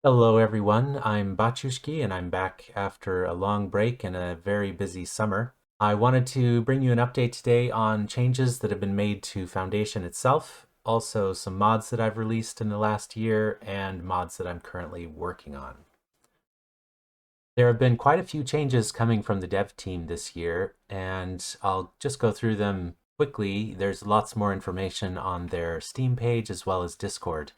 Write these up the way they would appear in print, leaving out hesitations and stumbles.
Hello everyone, I'm Bachushki and I'm back after a long break and a very busy summer. I wanted to bring you an update today on changes that have been made to Foundation itself, also some mods that I've released in the last year and mods that I'm currently working on. There have been quite a few changes coming from the dev team this year, and I'll just go through them quickly. There's lots more information on their Steam page as well as Discord.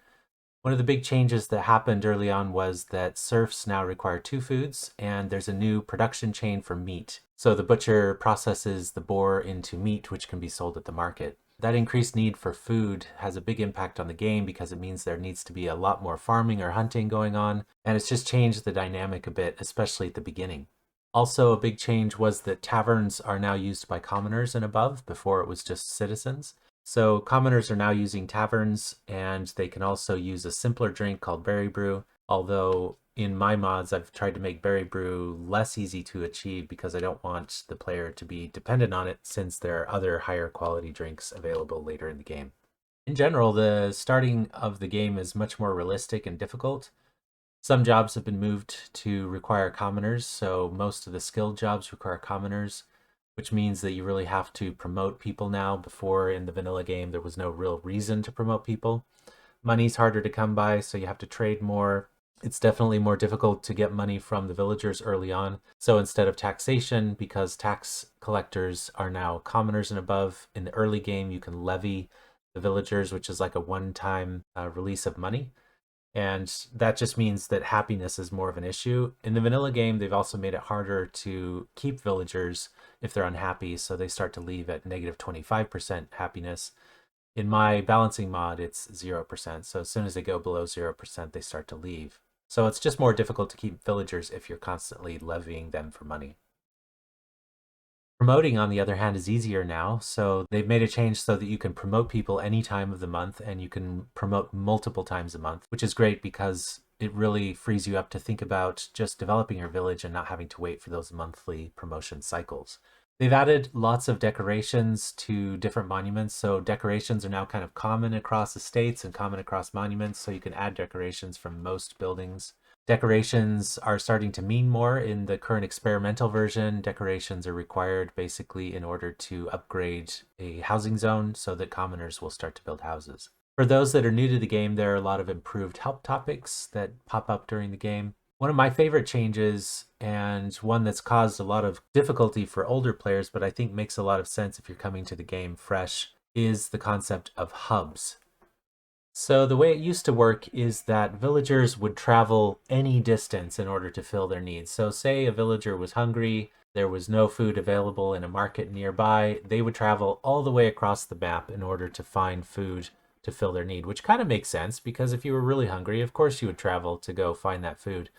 One of the big changes that happened early on was that serfs now require two foods, and there's a new production chain for meat. So the butcher processes the boar into meat, which can be sold at the market. That increased need for food has a big impact on the game because it means there needs to be a lot more farming or hunting going on, and it's just changed the dynamic a bit, especially at the beginning. Also, a big change was that taverns are now used by commoners and above. Before it was just citizens. So commoners are now using taverns, and they can also use a simpler drink called berry brew. Although in my mods, I've tried to make berry brew less easy to achieve because I don't want the player to be dependent on it, since there are other higher quality drinks available later in the game. In general, the starting of the game is much more realistic and difficult. Some jobs have been moved to require commoners, so most of the skilled jobs require commoners, which means that you really have to promote people now. Before, in the vanilla game, there was no real reason to promote people. Money's harder to come by, so you have to trade more. It's definitely more difficult to get money from the villagers early on. So instead of taxation, because tax collectors are now commoners and above, in the early game you can levy the villagers, which is like a one-time release of money. And that just means that happiness is more of an issue. In the vanilla game, they've also made it harder to keep villagers if they're unhappy, so they start to leave at negative 25% happiness. In my balancing mod, it's 0%, so as soon as they go below 0%, they start to leave. So it's just more difficult to keep villagers if you're constantly levying them for money. Promoting, on the other hand, is easier now. So they've made a change so that you can promote people any time of the month, and you can promote multiple times a month, which is great because it really frees you up to think about just developing your village and not having to wait for those monthly promotion cycles. They've added lots of decorations to different monuments. So decorations are now kind of common across estates and common across monuments. So you can add decorations from most buildings. Decorations are starting to mean more in the current experimental version. Decorations are required basically in order to upgrade a housing zone so that commoners will start to build houses. For those that are new to the game, there are a lot of improved help topics that pop up during the game. One of my favorite changes, and one that's caused a lot of difficulty for older players, but I think makes a lot of sense if you're coming to the game fresh, is the concept of hubs. So the way it used to work is that villagers would travel any distance in order to fill their needs. So say a villager was hungry, there was no food available in a market nearby, they would travel all the way across the map in order to find food to fill their need, which kind of makes sense because if you were really hungry, of course you would travel to go find that food.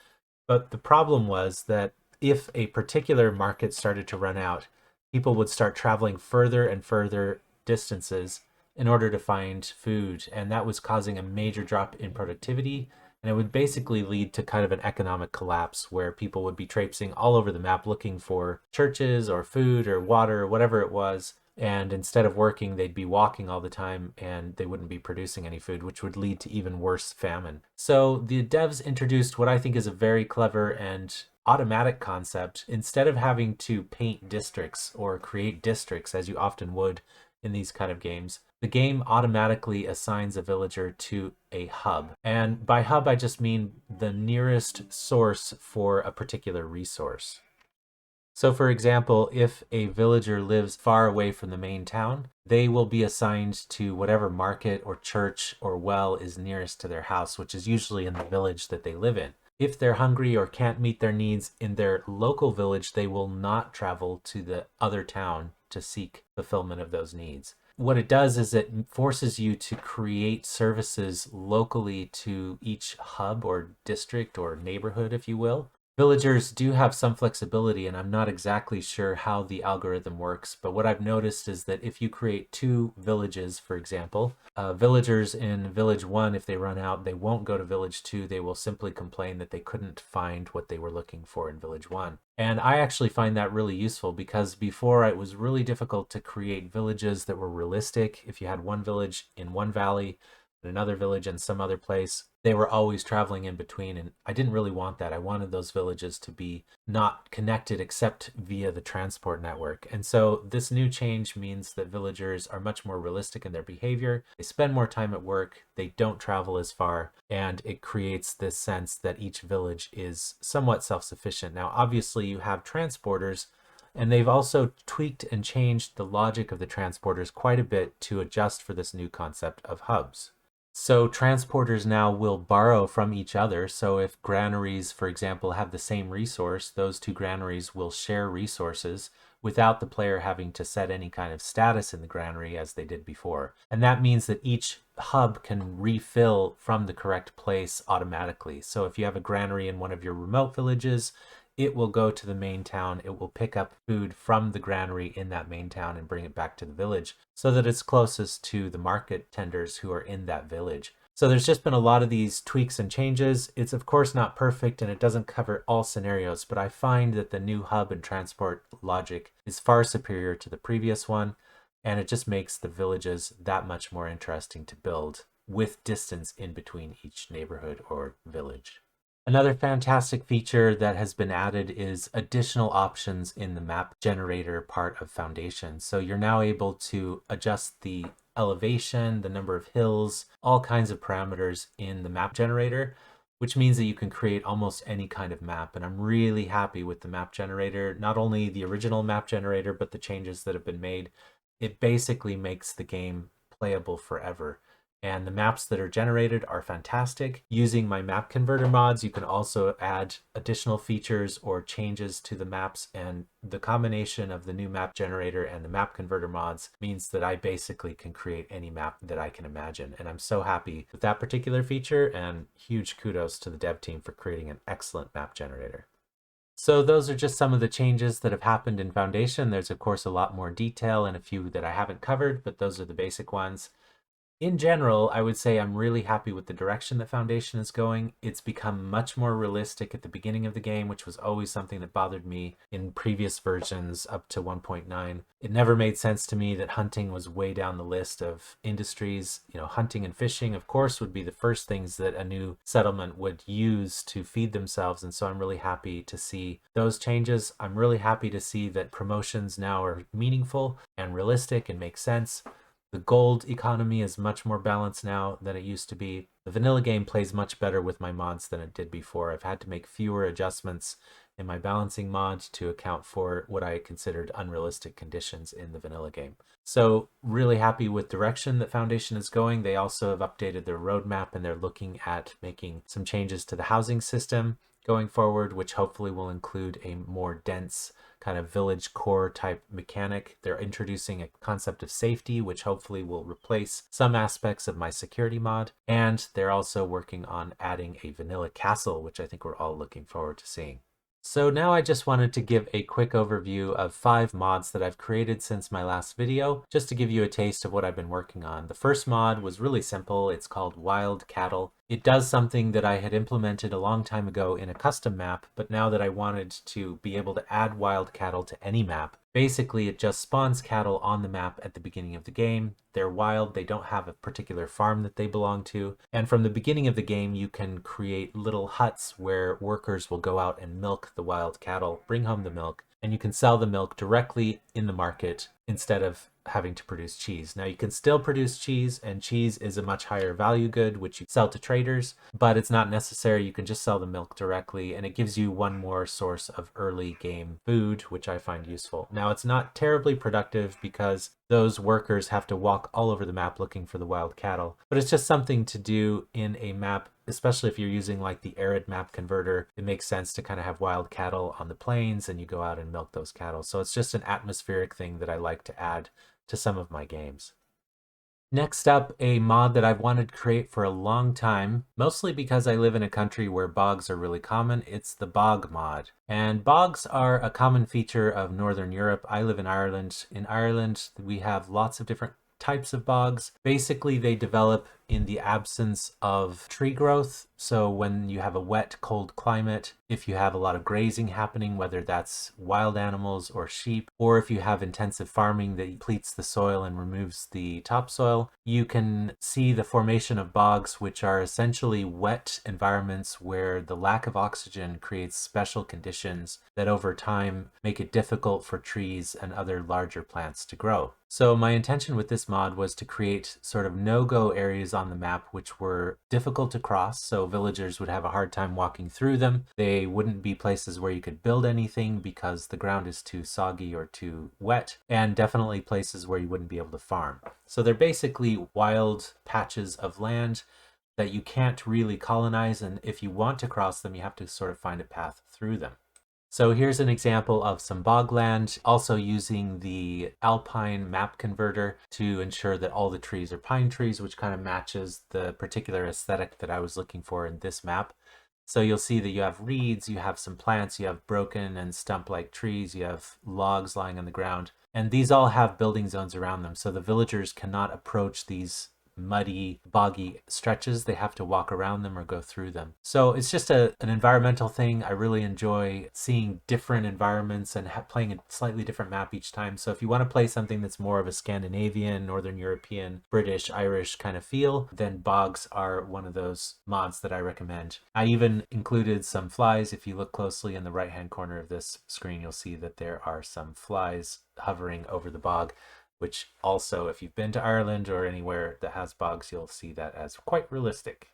But the problem was that if a particular market started to run out, people would start traveling further and further distances in order to find food. And that was causing a major drop in productivity. And it would basically lead to kind of an economic collapse where people would be traipsing all over the map looking for churches or food or water or whatever it was. And instead of working, they'd be walking all the time and they wouldn't be producing any food, which would lead to even worse famine. So the devs introduced what I think is a very clever and automatic concept. Instead of having to paint districts or create districts as you often would in these kind of games, the game automatically assigns a villager to a hub. And by hub, I just mean the nearest source for a particular resource. So for example, if a villager lives far away from the main town, they will be assigned to whatever market or church or well is nearest to their house, which is usually in the village that they live in. If they're hungry or can't meet their needs in their local village, they will not travel to the other town to seek fulfillment of those needs. What it does is it forces you to create services locally to each hub or district or neighborhood, if you will. Villagers do have some flexibility, and I'm not exactly sure how the algorithm works, but what I've noticed is that if you create two villages, for example, villagers in village 1, if they run out, they won't go to village 2. They will simply complain that they couldn't find what they were looking for in village 1. And I actually find that really useful because before it was really difficult to create villages that were realistic. If you had one village in one valley, in another village in some other place. They were always traveling in between, and I didn't really want that. I wanted those villages to be not connected except via the transport network. And so this new change means that villagers are much more realistic in their behavior. They spend more time at work, they don't travel as far, and it creates this sense that each village is somewhat self-sufficient. Now, obviously, you have transporters, and they've also tweaked and changed the logic of the transporters quite a bit to adjust for this new concept of hubs. So transporters now will borrow from each other. So if granaries, for example, have the same resource, those two granaries will share resources without the player having to set any kind of status in the granary as they did before. And that means that each hub can refill from the correct place automatically. So if you have a granary in one of your remote villages, it will go to the main town. It will pick up food from the granary in that main town and bring it back to the village so that it's closest to the market tenders who are in that village. So there's just been a lot of these tweaks and changes. It's of course not perfect and it doesn't cover all scenarios, but I find that the new hub and transport logic is far superior to the previous one, and it just makes the villages that much more interesting to build with distance in between each neighborhood or village. Another fantastic feature that has been added is additional options in the map generator part of Foundation. So you're now able to adjust the elevation, the number of hills, all kinds of parameters in the map generator, which means that you can create almost any kind of map. And I'm really happy with the map generator, not only the original map generator, but the changes that have been made. It basically makes the game playable forever. And the maps that are generated are fantastic. Using my map converter mods, you can also add additional features or changes to the maps, and the combination of the new map generator and the map converter mods means that I basically can create any map that I can imagine. And I'm so happy with that particular feature, and huge kudos to the dev team for creating an excellent map generator. So those are just some of the changes that have happened in Foundation. There's of course a lot more detail and a few that I haven't covered, but those are the basic ones. In general, I would say I'm really happy with the direction that Foundation is going. It's become much more realistic at the beginning of the game, which was always something that bothered me in previous versions up to 1.9. It never made sense to me that hunting was way down the list of industries. You know, hunting and fishing, of course, would be the first things that a new settlement would use to feed themselves. And so I'm really happy to see those changes. I'm really happy to see that promotions now are meaningful and realistic and make sense. The gold economy is much more balanced now than it used to be. The vanilla game plays much better with my mods than it did before. I've had to make fewer adjustments in my balancing mod to account for what I considered unrealistic conditions in the vanilla game. So really happy with direction that Foundation is going. They also have updated their roadmap and they're looking at making some changes to the housing system going forward, which hopefully will include a more dense kind of village core type mechanic. They're introducing a concept of safety, which hopefully will replace some aspects of my security mod. And they're also working on adding a vanilla castle, which I think we're all looking forward to seeing. So now I just wanted to give a quick overview of 5 mods that I've created since my last video, just to give you a taste of what I've been working on. The first mod was really simple. It's called Wild Cattle. It does something that I had implemented a long time ago in a custom map, but now that I wanted to be able to add wild cattle to any map, basically it just spawns cattle on the map at the beginning of the game. They're wild, they don't have a particular farm that they belong to, and from the beginning of the game you can create little huts where workers will go out and milk the wild cattle, bring home the milk, and you can sell the milk directly in the market instead of having to produce cheese. Now you can still produce cheese, and cheese is a much higher value good which you sell to traders, but it's not necessary. You can just sell the milk directly, and it gives you one more source of early game food, which I find useful. Now it's not terribly productive because those workers have to walk all over the map looking for the wild cattle, but it's just something to do in a map, especially if you're using like the arid map converter. It makes sense to kind of have wild cattle on the plains and you go out and milk those cattle. So it's just an atmospheric thing that I like to add to some of my games. Next up, a mod that I've wanted to create for a long time, mostly because I live in a country where bogs are really common. It's the bog mod. And bogs are a common feature of Northern Europe. I live in Ireland. In Ireland, we have lots of different types of bogs. Basically, they develop in the absence of tree growth. So when you have a wet, cold climate, if you have a lot of grazing happening, whether that's wild animals or sheep, or if you have intensive farming that depletes the soil and removes the topsoil, you can see the formation of bogs, which are essentially wet environments where the lack of oxygen creates special conditions that over time make it difficult for trees and other larger plants to grow. So my intention with this mod was to create sort of no-go areas on the map which were difficult to cross, so villagers would have a hard time walking through them. They wouldn't be places where you could build anything because the ground is too soggy or too wet, and definitely places where you wouldn't be able to farm. So they're basically wild patches of land that you can't really colonize, and if you want to cross them, you have to sort of find a path through them. So here's an example of some bogland, also using the Alpine map converter to ensure that all the trees are pine trees, which kind of matches the particular aesthetic that I was looking for in this map. So you'll see that you have reeds, you have some plants, you have broken and stump-like trees, you have logs lying on the ground, and these all have building zones around them. So the villagers cannot approach these muddy, boggy stretches. They have to walk around them or go through them. So it's just an environmental thing. I really enjoy seeing different environments and playing a slightly different map each time. So if you want to play something that's more of a Scandinavian, Northern European, British, Irish kind of feel, then bogs are one of those mods that I recommend. I even included some flies. If you look closely in the right-hand corner of this screen, you'll see that there are some flies hovering over the bog, which also, if you've been to Ireland or anywhere that has bogs, you'll see that as quite realistic.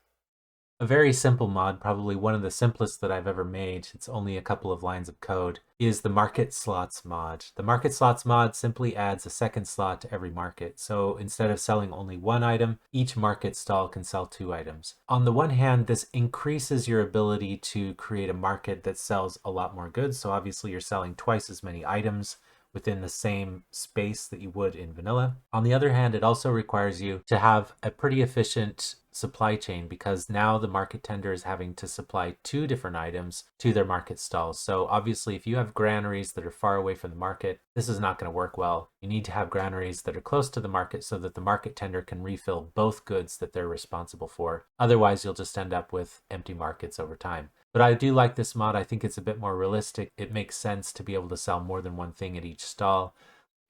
A very simple mod, probably one of the simplest that I've ever made, it's only a couple of lines of code, is the market slots mod. The market slots mod simply adds a second slot to every market. So instead of selling only one item, each market stall can sell 2 items. On the one hand, this increases your ability to create a market that sells a lot more goods. So obviously you're selling twice as many items within the same space that you would in vanilla. On the other hand, it also requires you to have a pretty efficient supply chain, because now the market tender is having to supply 2 different items to their market stalls. So obviously if you have granaries that are far away from the market, this is not going to work well. You need to have granaries that are close to the market so that the market tender can refill both goods that they're responsible for. Otherwise, you'll just end up with empty markets over time. But I do like this mod. I think it's a bit more realistic. It makes sense to be able to sell more than one thing at each stall,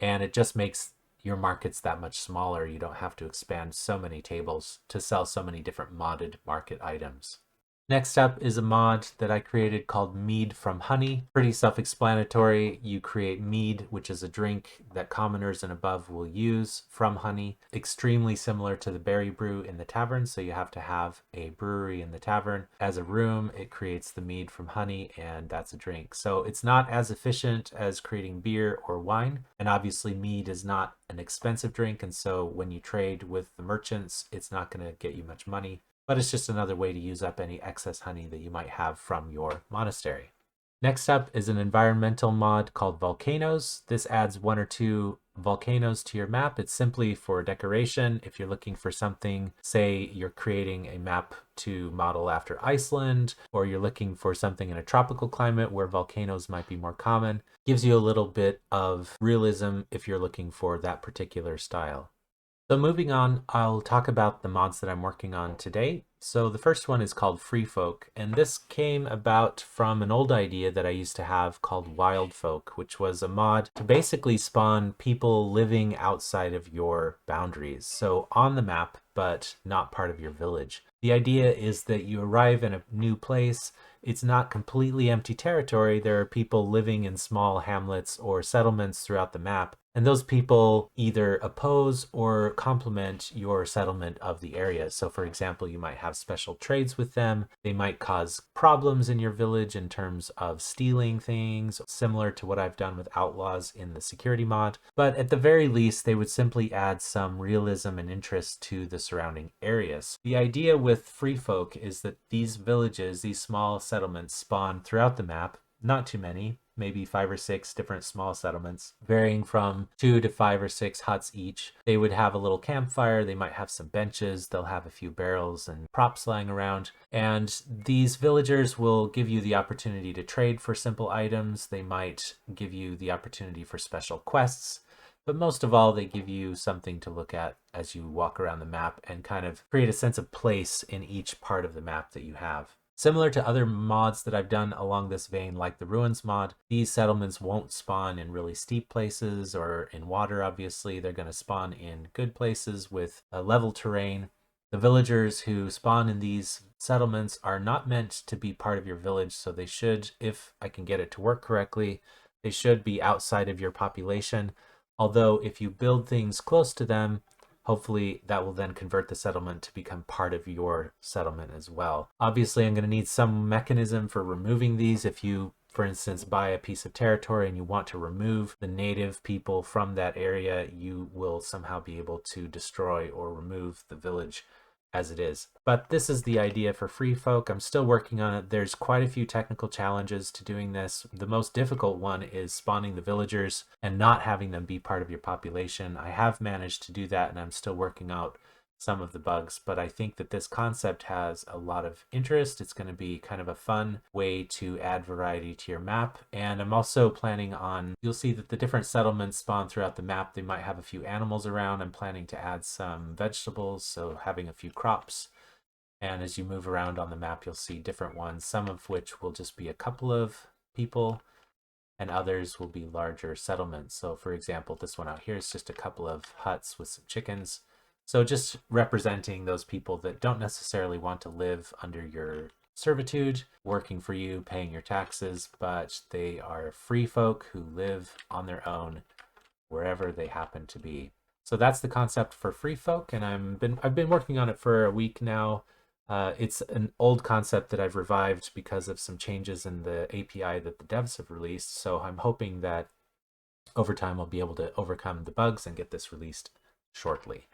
and it just makes your markets that much smaller. You don't have to expand so many tables to sell so many different modded market items. Next up is a mod that I created called Mead from Honey. Pretty self-explanatory. You create mead, which is a drink that commoners and above will use from honey. Extremely similar to the berry brew in the tavern, so you have to have a brewery in the tavern. As a room, it creates the mead from honey, and that's a drink. So it's not as efficient as creating beer or wine, and obviously mead is not an expensive drink, and so when you trade with the merchants, it's not going to get you much money. But it's just another way to use up any excess honey that you might have from your monastery. Next up is an environmental mod called Volcanoes. This adds 1 or 2 volcanoes to your map. It's simply for decoration. If you're looking for something, say you're creating a map to model after Iceland, or you're looking for something in a tropical climate where volcanoes might be more common, gives you a little bit of realism if you're looking for that particular style. So moving on, I'll talk about the mods that I'm working on today. So the first one is called Free Folk, and this came about from an old idea that I used to have called Wild Folk, which was a mod to basically spawn people living outside of your boundaries. So on the map, but not part of your village. The idea is that you arrive in a new place. It's not completely empty territory. There are people living in small hamlets or settlements throughout the map, and those people either oppose or complement your settlement of the area. So for example, you might have special trades with them. They might cause problems in your village in terms of stealing things, similar to what I've done with outlaws in the security mod. But at the very least, they would simply add some realism and interest to the surrounding areas. The idea with Free Folk is that these villages, these small settlements, spawn throughout the map. Not too many, maybe 5 or 6 different small settlements, varying from 2 to 5 or 6 huts each. They would have a little campfire, they might have some benches, they'll have a few barrels and props lying around, and these villagers will give you the opportunity to trade for simple items. They might give you the opportunity for special quests. But most of all, they give you something to look at as you walk around the map and kind of create a sense of place in each part of the map that you have. Similar to other mods that I've done along this vein, like the Ruins mod, these settlements won't spawn in really steep places or in water, obviously. They're going to spawn in good places with a level terrain. The villagers who spawn in these settlements are not meant to be part of your village, so they should, if I can get it to work correctly, they should be outside of your population. Although if you build things close to them, hopefully that will then convert the settlement to become part of your settlement as well. Obviously, I'm going to need some mechanism for removing these. If you, for instance, buy a piece of territory and you want to remove the native people from that area, you will somehow be able to destroy or remove the village as it is. But this is the idea for Free Folk. I'm still working on it. There's quite a few technical challenges to doing this. The most difficult one is spawning the villagers and not having them be part of your population. I have managed to do that, and I'm still working out some of the bugs, but I think that this concept has a lot of interest. It's going to be kind of a fun way to add variety to your map. And I'm also planning on, you'll see that the different settlements spawn throughout the map. They might have a few animals around. I'm planning to add some vegetables, so having a few crops. And as you move around on the map, you'll see different ones, some of which will just be a couple of people, and others will be larger settlements. So for example, this one out here is just a couple of huts with some chickens. So just representing those people that don't necessarily want to live under your servitude, working for you, paying your taxes, but they are free folk who live on their own wherever they happen to be. So that's the concept for free folk, and I've been working on it for a week now. It's an old concept that I've revived because of some changes in the API that the devs have released. So I'm hoping that over time I'll be able to overcome the bugs and get this released shortly.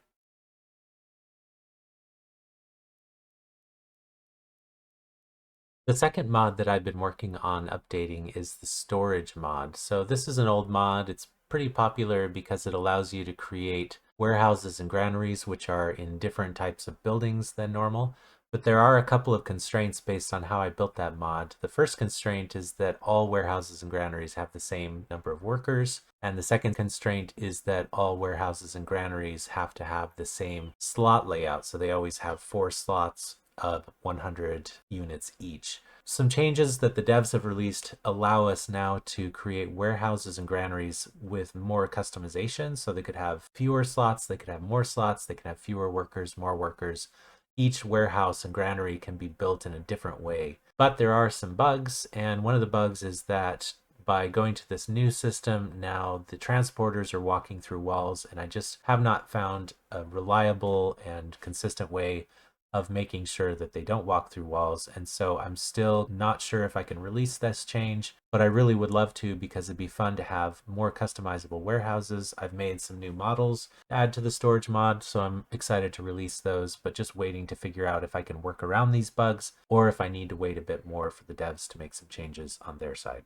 The second mod that I've been working on updating is the storage mod. So this is an old mod. It's pretty popular because it allows you to create warehouses and granaries, which are in different types of buildings than normal. But there are a couple of constraints based on how I built that mod. The first constraint is that all warehouses and granaries have the same number of workers. And the second constraint is that all warehouses and granaries have to have the same slot layout. So they always have 4 slots of 100 units each. Some changes that the devs have released allow us now to create warehouses and granaries with more customization. So they could have fewer slots, they could have more slots, they could have fewer workers, more workers. Each warehouse and granary can be built in a different way. But there are some bugs, and one of the bugs is that by going to this new system, now the transporters are walking through walls, and I just have not found a reliable and consistent way of making sure that they don't walk through walls. And so I'm still not sure if I can release this change, but I really would love to because it'd be fun to have more customizable warehouses. I've made some new models to add to the storage mod, so I'm excited to release those, but just waiting to figure out if I can work around these bugs or if I need to wait a bit more for the devs to make some changes on their side.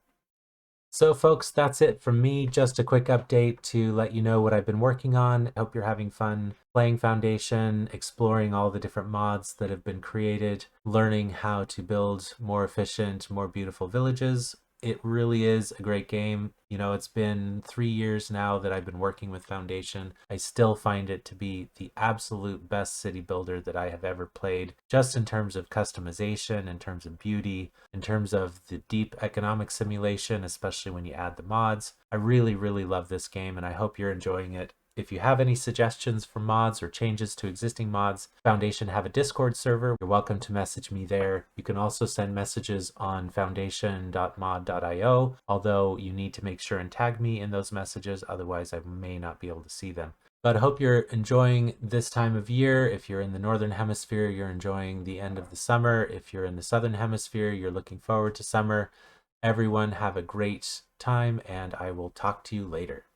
So folks, that's it from me. Just a quick update to let you know what I've been working on. I hope you're having fun playing Foundation, exploring all the different mods that have been created, learning how to build more efficient, more beautiful villages. It really is a great game. You know, it's been 3 years now that I've been working with Foundation. I still find it to be the absolute best city builder that I have ever played, just in terms of customization, in terms of beauty, in terms of the deep economic simulation, especially when you add the mods. I really, really love this game, and I hope you're enjoying it. If you have any suggestions for mods or changes to existing mods, Foundation have a Discord server. You're welcome to message me there. You can also send messages on foundation.mod.io, although you need to make sure and tag me in those messages, otherwise I may not be able to see them. But I hope you're enjoying this time of year. If you're in the Northern Hemisphere, you're enjoying the end of the summer. If you're in the Southern Hemisphere, you're looking forward to summer. Everyone have a great time, and I will talk to you later.